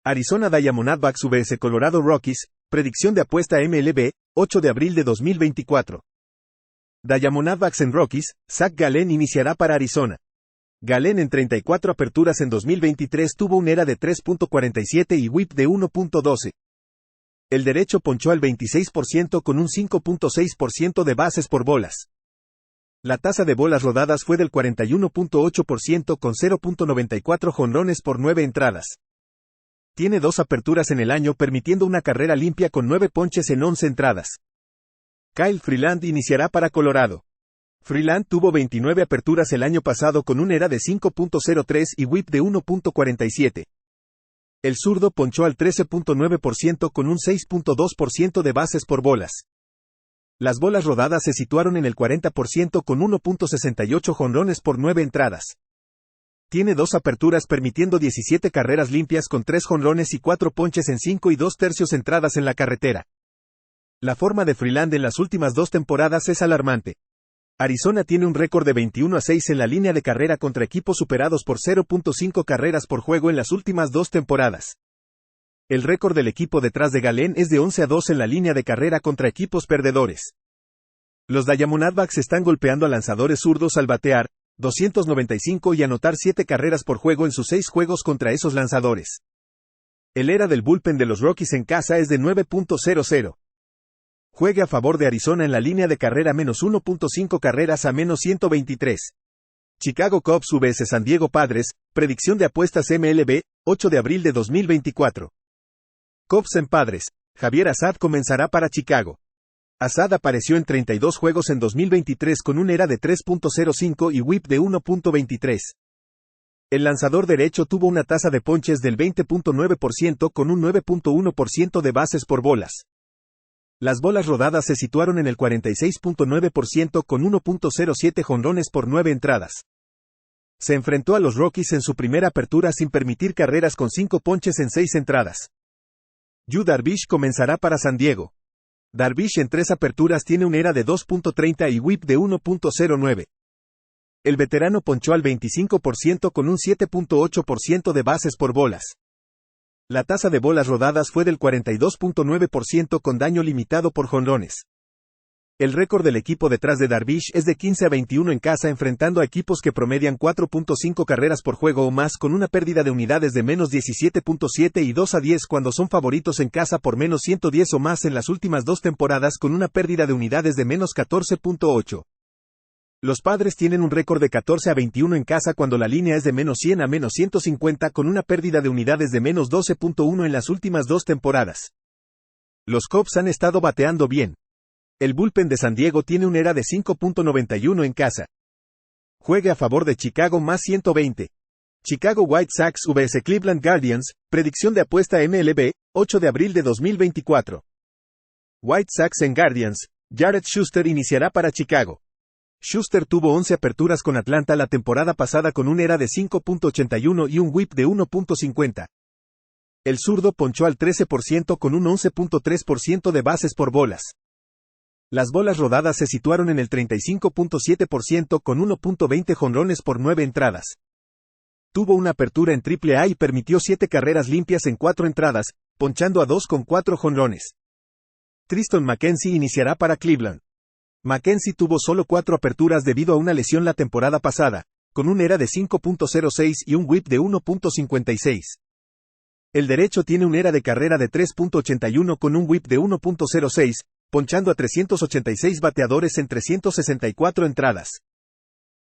Arizona Diamondbacks vs Colorado Rockies, predicción de apuesta MLB, 8 de abril de 2024. Diamondbacks en Rockies, Zach Gallen iniciará para Arizona. Gallen en 34 aperturas en 2023 tuvo un ERA de 3.47 y WHIP de 1.12. El derecho ponchó al 26% con un 5.6% de bases por bolas. La tasa de bolas rodadas fue del 41.8% con 0.94 jonrones por 9 entradas. Tiene 2 aperturas en el año permitiendo una carrera limpia con 9 ponches en 11 entradas. Kyle Freeland iniciará para Colorado. Freeland tuvo 29 aperturas el año pasado con un ERA de 5.03 y WHIP de 1.47. El zurdo ponchó al 13.9% con un 6.2% de bases por bolas. Las bolas rodadas se situaron en el 40% con 1.68 jonrones por 9 entradas. Tiene 2 aperturas permitiendo 17 carreras limpias con 3 jonrones y 4 ponches en 5 y 2/3 entradas en la carretera. La forma de Freeland en las últimas 2 temporadas es alarmante. Arizona tiene un récord de 21-6 en la línea de carrera contra equipos superados por 0.5 carreras por juego en las últimas 2 temporadas. El récord del equipo detrás de Gallen es de 11-2 en la línea de carrera contra equipos perdedores. Los Diamondbacks están golpeando a lanzadores zurdos al batear 295 y anotar 7 carreras por juego en sus 6 juegos contra esos lanzadores. El ERA del bullpen de los Rockies en casa es de 9.00. Juegue a favor de Arizona en la línea de carrera menos 1.5 carreras a menos 123. Chicago Cubs vs San Diego Padres, predicción de apuestas MLB, 8 de abril de 2024. Cubs en Padres, Javier Assad comenzará para Chicago. Assad apareció en 32 juegos en 2023 con un ERA de 3.05 y WHIP de 1.23. El lanzador derecho tuvo una tasa de ponches del 20.9% con un 9.1% de bases por bolas. Las bolas rodadas se situaron en el 46.9% con 1.07 jonrones por 9 entradas. Se enfrentó a los Rockies en su primera apertura sin permitir carreras con 5 ponches en 6 entradas. Yu Darvish comenzará para San Diego. Darvish en 3 aperturas tiene un ERA de 2.30 y WHIP de 1.09. El veterano ponchó al 25% con un 7.8% de bases por bolas. La tasa de bolas rodadas fue del 42.9% con daño limitado por jonrones. El récord del equipo detrás de Darvish es de 15-21 en casa enfrentando a equipos que promedian 4.5 carreras por juego o más con una pérdida de unidades de menos 17.7 y 2-10 cuando son favoritos en casa por menos 110 o más en las últimas 2 temporadas con una pérdida de unidades de menos 14.8. Los Padres tienen un récord de 14-21 en casa cuando la línea es de menos 100 a menos 150 con una pérdida de unidades de menos 12.1 en las últimas 2 temporadas. Los Cubs han estado bateando bien. El bullpen de San Diego tiene un ERA de 5.91 en casa. Juegue a favor de Chicago más 120. Chicago White Sox vs Cleveland Guardians, predicción de apuesta MLB, 8 de abril de 2024. White Sox en Guardians, Jared Schuster iniciará para Chicago. Schuster tuvo 11 aperturas con Atlanta la temporada pasada con un ERA de 5.81 y un WHIP de 1.50. El zurdo ponchó al 13% con un 11.3% de bases por bolas. Las bolas rodadas se situaron en el 35.7% con 1.20 jonrones por 9 entradas. Tuvo una apertura en AAA y permitió 7 carreras limpias en 4 entradas, ponchando a 2 con 4 jonrones. Triston McKenzie iniciará para Cleveland. McKenzie tuvo solo 4 aperturas debido a una lesión la temporada pasada, con un ERA de 5.06 y un WHIP de 1.56. El derecho tiene un ERA de carrera de 3.81 con un WHIP de 1.06, ponchando a 386 bateadores en 364 entradas.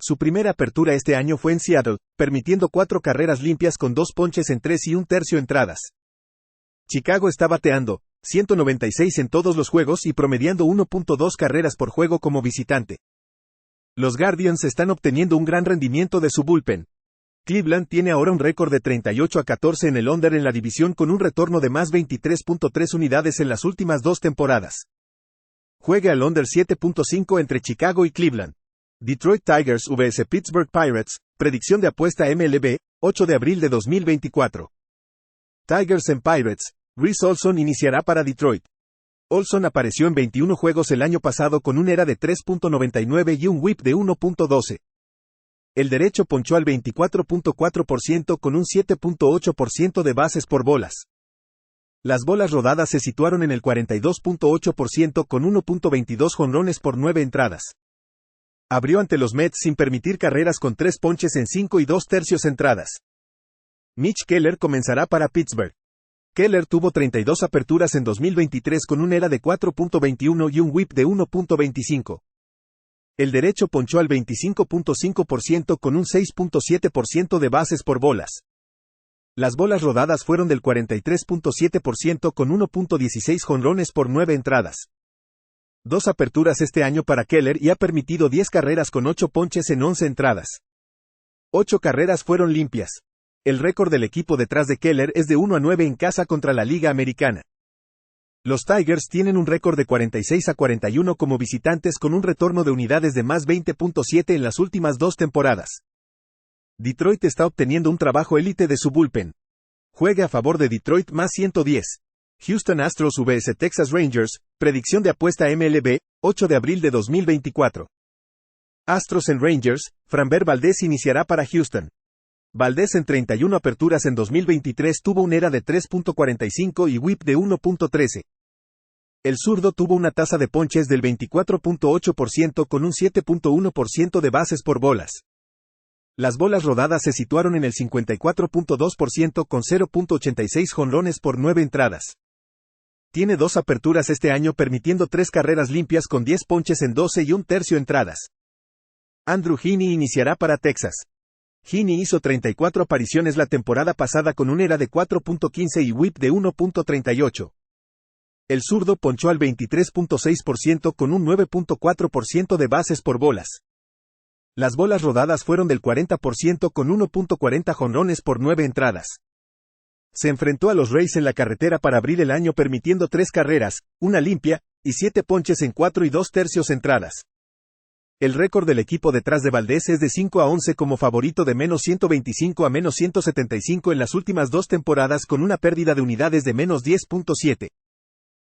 Su primera apertura este año fue en Seattle, permitiendo 4 carreras limpias con 2 ponches en 3 1/3 entradas. Chicago está bateando 196 en todos los juegos y promediando 1.2 carreras por juego como visitante. Los Guardians están obteniendo un gran rendimiento de su bullpen. Cleveland tiene ahora un récord de 38-14 en el under en la división con un retorno de más 23.3 unidades en las últimas 2 temporadas. Juegue al under 7.5 entre Chicago y Cleveland. Detroit Tigers vs Pittsburgh Pirates, predicción de apuesta MLB, 8 de abril de 2024. Tigers en Pirates, Reese Olson iniciará para Detroit. Olson apareció en 21 juegos el año pasado con un ERA de 3.99 y un WHIP de 1.12. El derecho ponchó al 24.4% con un 7.8% de bases por bolas. Las bolas rodadas se situaron en el 42.8% con 1.22 jonrones por 9 entradas. Abrió ante los Mets sin permitir carreras con 3 ponches en 5 y 2/3 entradas. Mitch Keller comenzará para Pittsburgh. Keller tuvo 32 aperturas en 2023 con un ERA de 4.21 y un WHIP de 1.25. El derecho ponchó al 25.5% con un 6.7% de bases por bolas. Las bolas rodadas fueron del 43.7% con 1.16 jonrones por 9 entradas. 2 aperturas este año para Keller y ha permitido 10 carreras con 8 ponches en 11 entradas. 8 carreras fueron limpias. El récord del equipo detrás de Keller es de 1-9 en casa contra la Liga Americana. Los Tigers tienen un récord de 46-41 como visitantes con un retorno de unidades de más 20.7 en las últimas 2 temporadas. Detroit está obteniendo un trabajo élite de su bullpen. Juegue a favor de Detroit más 110. Houston Astros vs Texas Rangers, predicción de apuesta MLB, 8 de abril de 2024. Astros en Rangers, Framber Valdez iniciará para Houston. Valdez en 31 aperturas en 2023 tuvo un ERA de 3.45 y WHIP de 1.13. El zurdo tuvo una tasa de ponches del 24.8% con un 7.1% de bases por bolas. Las bolas rodadas se situaron en el 54.2% con 0.86 jonrones por 9 entradas. Tiene 2 aperturas este año permitiendo 3 carreras limpias con 10 ponches en 12 y 1/3 entradas. Andrew Heaney iniciará para Texas. Heaney hizo 34 apariciones la temporada pasada con un ERA de 4.15 y WHIP de 1.38. El zurdo ponchó al 23.6% con un 9.4% de bases por bolas. Las bolas rodadas fueron del 40% con 1.40 jonrones por 9 entradas. Se enfrentó a los Rays en la carretera para abrir el año permitiendo 3 carreras, 1 limpia, y 7 ponches en 4 y 2/3 entradas. El récord del equipo detrás de Valdez es de 5-11 como favorito de menos 125 a menos 175 en las últimas 2 temporadas con una pérdida de unidades de menos 10.7.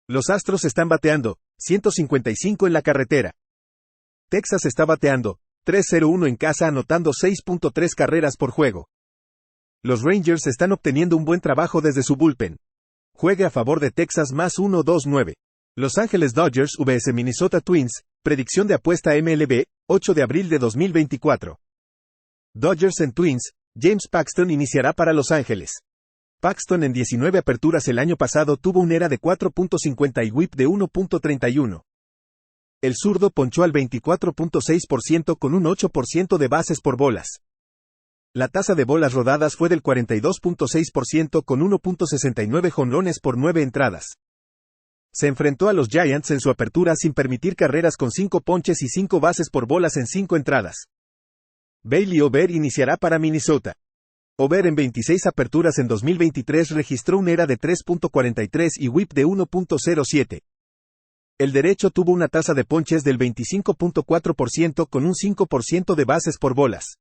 Los Astros están bateando 155 en la carretera. Texas está bateando 3-0-1 en casa anotando 6.3 carreras por juego. Los Rangers están obteniendo un buen trabajo desde su bullpen. Juegue a favor de Texas más 1-2-9. Los Ángeles Dodgers vs Minnesota Twins, predicción de apuesta MLB, 8 de abril de 2024. Dodgers en Twins, James Paxton iniciará para Los Ángeles. Paxton en 19 aperturas el año pasado tuvo un ERA de 4.50 y WHIP de 1.31. El zurdo ponchó al 24.6% con un 8% de bases por bolas. La tasa de bolas rodadas fue del 42.6% con 1.69 jonrones por 9 entradas. Se enfrentó a los Giants en su apertura sin permitir carreras con 5 ponches y 5 bases por bolas en 5 entradas. Bailey Ober iniciará para Minnesota. Ober en 26 aperturas en 2023 registró un ERA de 3.43 y WHIP de 1.07. El derecho tuvo una tasa de ponches del 25.4% con un 5% de bases por bolas.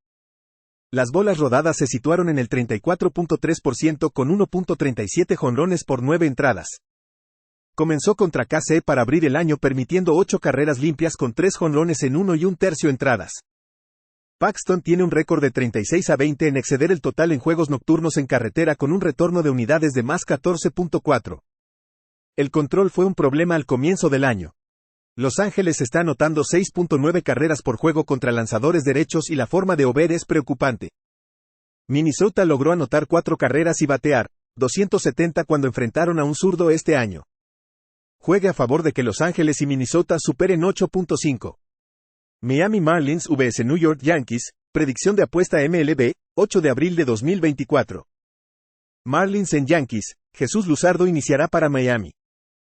Las bolas rodadas se situaron en el 34.3% con 1.37 jonrones por 9 entradas. Comenzó contra KC para abrir el año permitiendo 8 carreras limpias con 3 jonrones en 1 y 1/3 entradas. Paxton tiene un récord de 36-20 en exceder el total en juegos nocturnos en carretera con un retorno de unidades de más 14.4. El control fue un problema al comienzo del año. Los Ángeles está anotando 6.9 carreras por juego contra lanzadores derechos y la forma de Ober es preocupante. Minnesota logró anotar 4 carreras y batear 270 cuando enfrentaron a un zurdo este año. Juegue a favor de que Los Ángeles y Minnesota superen 8.5. Miami Marlins vs New York Yankees, predicción de apuesta MLB, 8 de abril de 2024. Marlins en Yankees, Jesús Luzardo iniciará para Miami.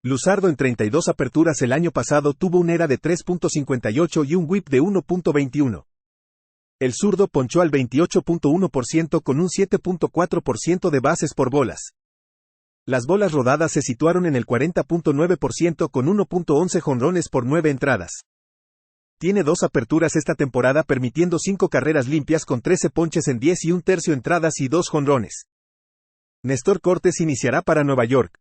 Luzardo en 32 aperturas el año pasado tuvo un ERA de 3.58 y un WHIP de 1.21. El zurdo ponchó al 28.1% con un 7.4% de bases por bolas. Las bolas rodadas se situaron en el 40.9% con 1.11 jonrones por 9 entradas. Tiene 2 aperturas esta temporada permitiendo 5 carreras limpias con 13 ponches en 10 y 1/3 entradas y 2 jonrones. Néstor Cortés iniciará para Nueva York.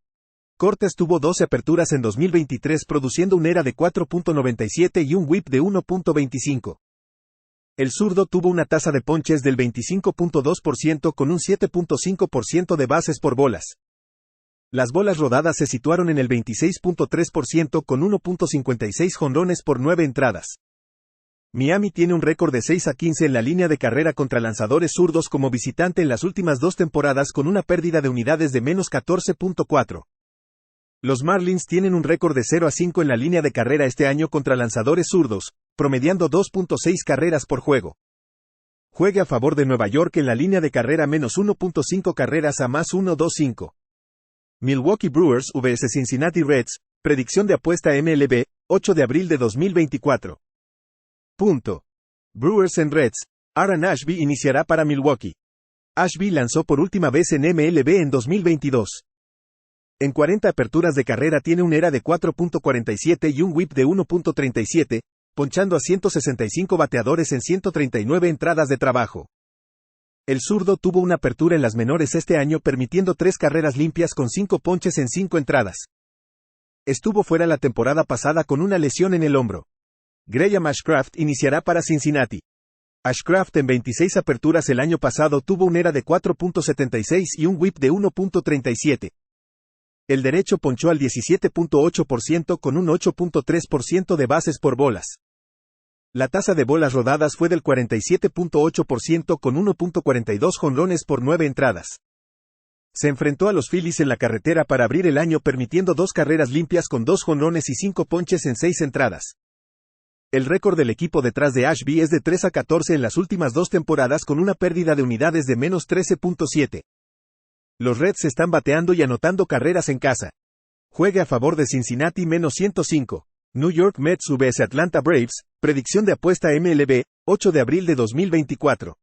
Cortés tuvo 12 aperturas en 2023 produciendo un ERA de 4.97 y un WHIP de 1.25. El zurdo tuvo una tasa de ponches del 25.2% con un 7.5% de bases por bolas. Las bolas rodadas se situaron en el 26.3% con 1.56 jonrones por 9 entradas. Miami tiene un récord de 6-15 en la línea de carrera contra lanzadores zurdos como visitante en las últimas 2 temporadas con una pérdida de unidades de menos 14.4. Los Marlins tienen un récord de 0-5 en la línea de carrera este año contra lanzadores zurdos, promediando 2.6 carreras por juego. Juegue a favor de Nueva York en la línea de carrera menos 1.5 carreras a más 1.25. Milwaukee Brewers vs Cincinnati Reds, predicción de apuesta MLB, 8 de abril de 2024. Punto. Brewers en Reds, Aaron Ashby iniciará para Milwaukee. Ashby lanzó por última vez en MLB en 2022. En 40 aperturas de carrera tiene un ERA de 4.47 y un WHIP de 1.37, ponchando a 165 bateadores en 139 entradas de trabajo. El zurdo tuvo una apertura en las menores este año permitiendo 3 carreras limpias con 5 ponches en 5 entradas. Estuvo fuera la temporada pasada con una lesión en el hombro. Graham Ashcraft iniciará para Cincinnati. Ashcraft en 26 aperturas el año pasado tuvo un ERA de 4.76 y un WHIP de 1.37. El derecho ponchó al 17.8% con un 8.3% de bases por bolas. La tasa de bolas rodadas fue del 47.8% con 1.42 jonrones por 9 entradas. Se enfrentó a los Phillies en la carretera para abrir el año permitiendo 2 carreras limpias con 2 jonrones y 5 ponches en 6 entradas. El récord del equipo detrás de Ashby es de 3-14 en las últimas 2 temporadas con una pérdida de unidades de menos 13.7. Los Reds están bateando y anotando carreras en casa. Juegue a favor de Cincinnati menos 105. New York Mets vs Atlanta Braves, predicción de apuesta MLB, 8 de abril de 2024.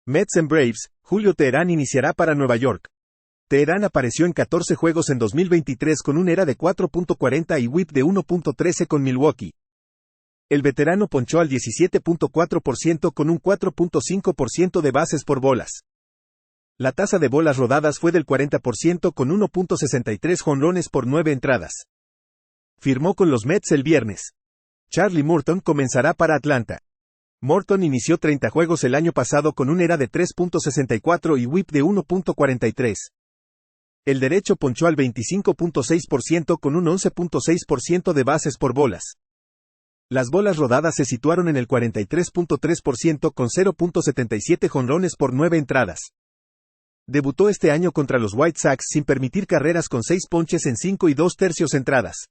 Mets en Braves, Julio Teherán iniciará para Nueva York. Teherán apareció en 14 juegos en 2023 con un ERA de 4.40 y WHIP de 1.13 con Milwaukee. El veterano ponchó al 17.4% con un 4.5% de bases por bolas. La tasa de bolas rodadas fue del 40% con 1.63 jonrones por 9 entradas. Firmó con los Mets el viernes. Charlie Morton comenzará para Atlanta. Morton inició 30 juegos el año pasado con un ERA de 3.64 y WHIP de 1.43. El derecho ponchó al 25.6% con un 11.6% de bases por bolas. Las bolas rodadas se situaron en el 43.3% con 0.77 jonrones por 9 entradas. Debutó este año contra los White Sox sin permitir carreras con 6 ponches en 5 2/3 entradas.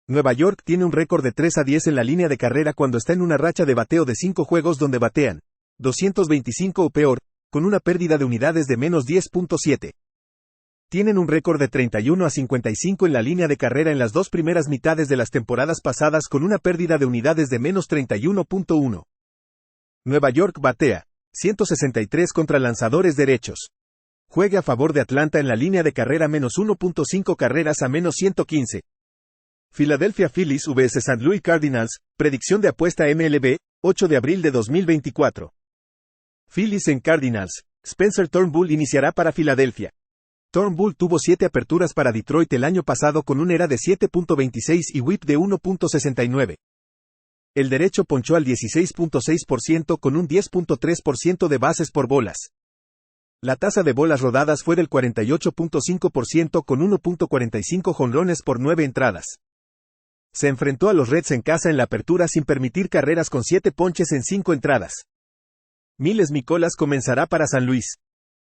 Nueva York tiene un récord de 3-10 en la línea de carrera cuando está en una racha de bateo de 5 juegos donde batean 225 o peor, con una pérdida de unidades de menos 10.7. Tienen un récord de 31-55 en la línea de carrera en las 2 primeras mitades de las temporadas pasadas con una pérdida de unidades de menos 31.1. Nueva York batea 163 contra lanzadores derechos. Juegue a favor de Atlanta en la línea de carrera menos 1.5 carreras a menos 115. Philadelphia Phillies vs St. Louis Cardinals, predicción de apuesta MLB, 8 de abril de 2024. Phillies en Cardinals, Spencer Turnbull iniciará para Filadelfia. Turnbull tuvo 7 aperturas para Detroit el año pasado con un ERA de 7.26 y WHIP de 1.69. El derecho ponchó al 16.6% con un 10.3% de bases por bolas. La tasa de bolas rodadas fue del 48.5% con 1.45 jonrones por 9 entradas. Se enfrentó a los Reds en casa en la apertura sin permitir carreras con 7 ponches en 5 entradas. Miles Mikolas comenzará para San Luis.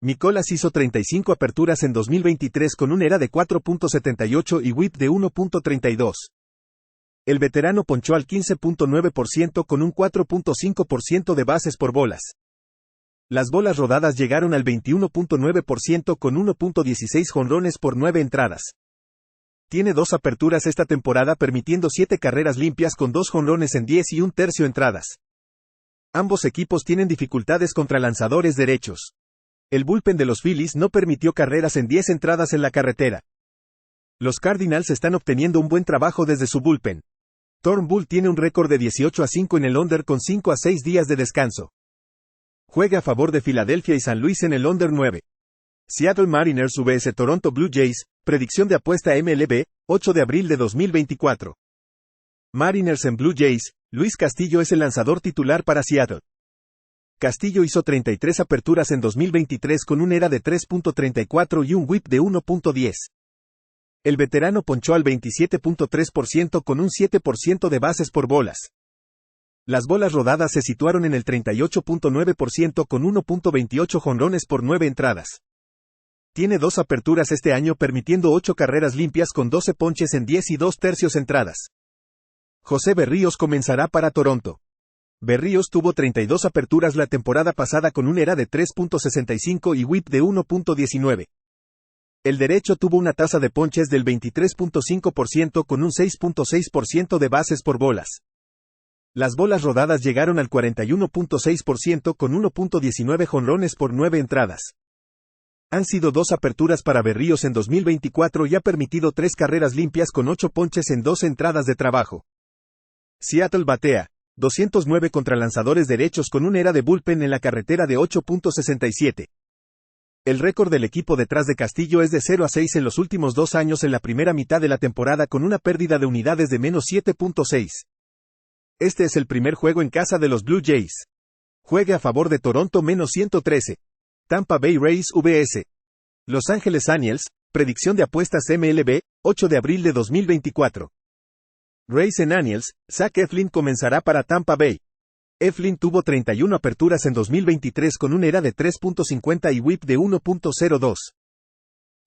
Mikolas hizo 35 aperturas en 2023 con un ERA de 4.78 y WHIP de 1.32. El veterano ponchó al 15.9% con un 4.5% de bases por bolas. Las bolas rodadas llegaron al 21.9% con 1.16 jonrones por 9 entradas. Tiene 2 aperturas esta temporada permitiendo 7 carreras limpias con 2 jonrones en 10 1/3 entradas. Ambos equipos tienen dificultades contra lanzadores derechos. El bullpen de los Phillies no permitió carreras en 10 entradas en la carretera. Los Cardinals están obteniendo un buen trabajo desde su bullpen. Turnbull tiene un récord de 18-5 en el under con 5 a 6 días de descanso. Juega a favor de Filadelfia y San Luis en el under 9. Seattle Mariners vs Toronto Blue Jays, predicción de apuesta MLB, 8 de abril de 2024. Mariners en Blue Jays, Luis Castillo es el lanzador titular para Seattle. Castillo hizo 33 aperturas en 2023 con un ERA de 3.34 y un WHIP de 1.10. El veterano ponchó al 27.3% con un 7% de bases por bolas. Las bolas rodadas se situaron en el 38.9% con 1.28 jonrones por 9 entradas. Tiene 2 aperturas este año permitiendo 8 carreras limpias con 12 ponches en 10 y 2/3 entradas. José Berríos comenzará para Toronto. Berríos tuvo 32 aperturas la temporada pasada con un ERA de 3.65 y WHIP de 1.19. El derecho tuvo una tasa de ponches del 23.5% con un 6.6% de bases por bolas. Las bolas rodadas llegaron al 41.6% con 1.19 jonrones por 9 entradas. Han sido 2 aperturas para Berríos en 2024 y ha permitido 3 carreras limpias con 8 ponches en 2 entradas de trabajo. Seattle batea 209 contra lanzadores derechos con un ERA de bullpen en la carretera de 8.67. El récord del equipo detrás de Castillo es de 0-6 en los últimos 2 años en la primera mitad de la temporada con una pérdida de unidades de menos 7.6. Este es el primer juego en casa de los Blue Jays. Juega a favor de Toronto menos 113. Tampa Bay Rays vs. Los Ángeles Angels, predicción de apuestas MLB, 8 de abril de 2024. Rays en Angels, Zach Eflin comenzará para Tampa Bay. Eflin tuvo 31 aperturas en 2023 con un ERA de 3.50 y WHIP de 1.02.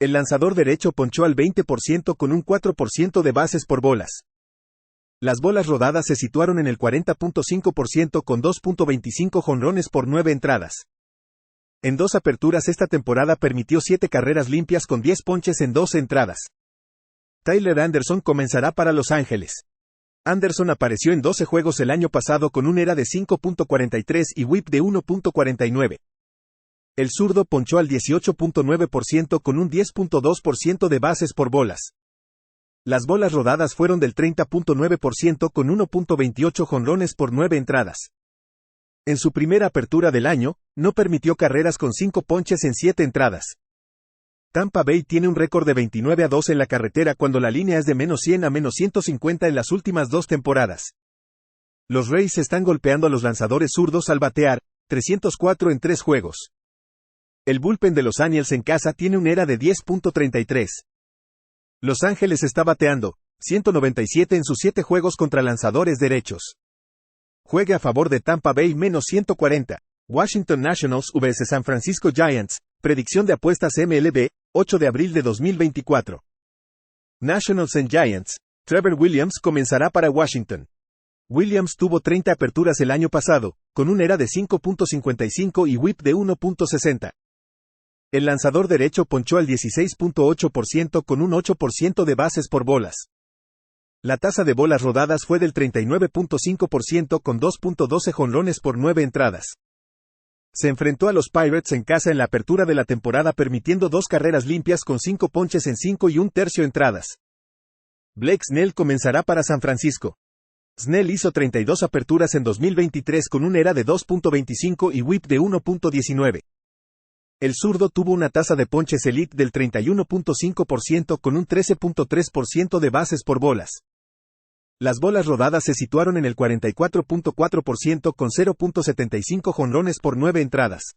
El lanzador derecho ponchó al 20% con un 4% de bases por bolas. Las bolas rodadas se situaron en el 40.5% con 2.25 jonrones por 9 entradas. En 2 aperturas esta temporada permitió 7 carreras limpias con 10 ponches en 12 entradas. Tyler Anderson comenzará para Los Ángeles. Anderson apareció en 12 juegos el año pasado con un ERA de 5.43 y WHIP de 1.49. El zurdo ponchó al 18.9% con un 10.2% de bases por bolas. Las bolas rodadas fueron del 30.9% con 1.28 jonrones por 9 entradas. En su primera apertura del año, no permitió carreras con 5 ponches en 7 entradas. Tampa Bay tiene un récord de 29-2 en la carretera cuando la línea es de menos 100 a menos 150 en las últimas 2 temporadas. Los Rays están golpeando a los lanzadores zurdos al batear, 304 en 3 juegos. El bullpen de los Angels en casa tiene un ERA de 10.33. Los Ángeles está bateando, 197 en sus 7 juegos contra lanzadores derechos. Juega a favor de Tampa Bay menos 140. Washington Nationals vs San Francisco Giants, predicción de apuestas MLB, 8 de abril de 2024. Nationals en Giants, Trevor Williams comenzará para Washington. Williams tuvo 30 aperturas el año pasado, con un ERA de 5.55 y WHIP de 1.60. El lanzador derecho ponchó al 16.8% con un 8% de bases por bolas. La tasa de bolas rodadas fue del 39.5% con 2.12 jonrones por 9 entradas. Se enfrentó a los Pirates en casa en la apertura de la temporada permitiendo 2 carreras limpias con 5 ponches en 5 y 1/3 entradas. Blake Snell comenzará para San Francisco. Snell hizo 32 aperturas en 2023 con un ERA de 2.25 y WHIP de 1.19. El zurdo tuvo una tasa de ponches elite del 31.5% con un 13.3% de bases por bolas. Las bolas rodadas se situaron en el 44.4% con 0.75 jonrones por 9 entradas.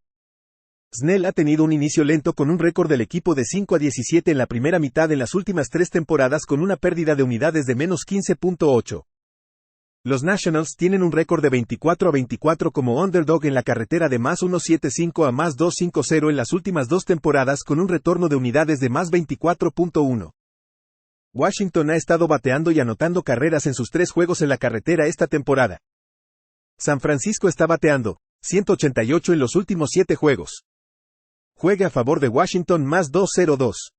Snell ha tenido un inicio lento con un récord del equipo de 5-17 en la primera mitad en las últimas 3 temporadas con una pérdida de unidades de menos 15.8. Los Nationals tienen un récord de 24-24 como underdog en la carretera de más 1.75 a más 2.50 en las últimas 2 temporadas con un retorno de unidades de más 24.1. Washington ha estado bateando y anotando carreras en sus 3 juegos en la carretera esta temporada. San Francisco está bateando, 188 en los últimos 7 juegos. Juega a favor de Washington más 2.02.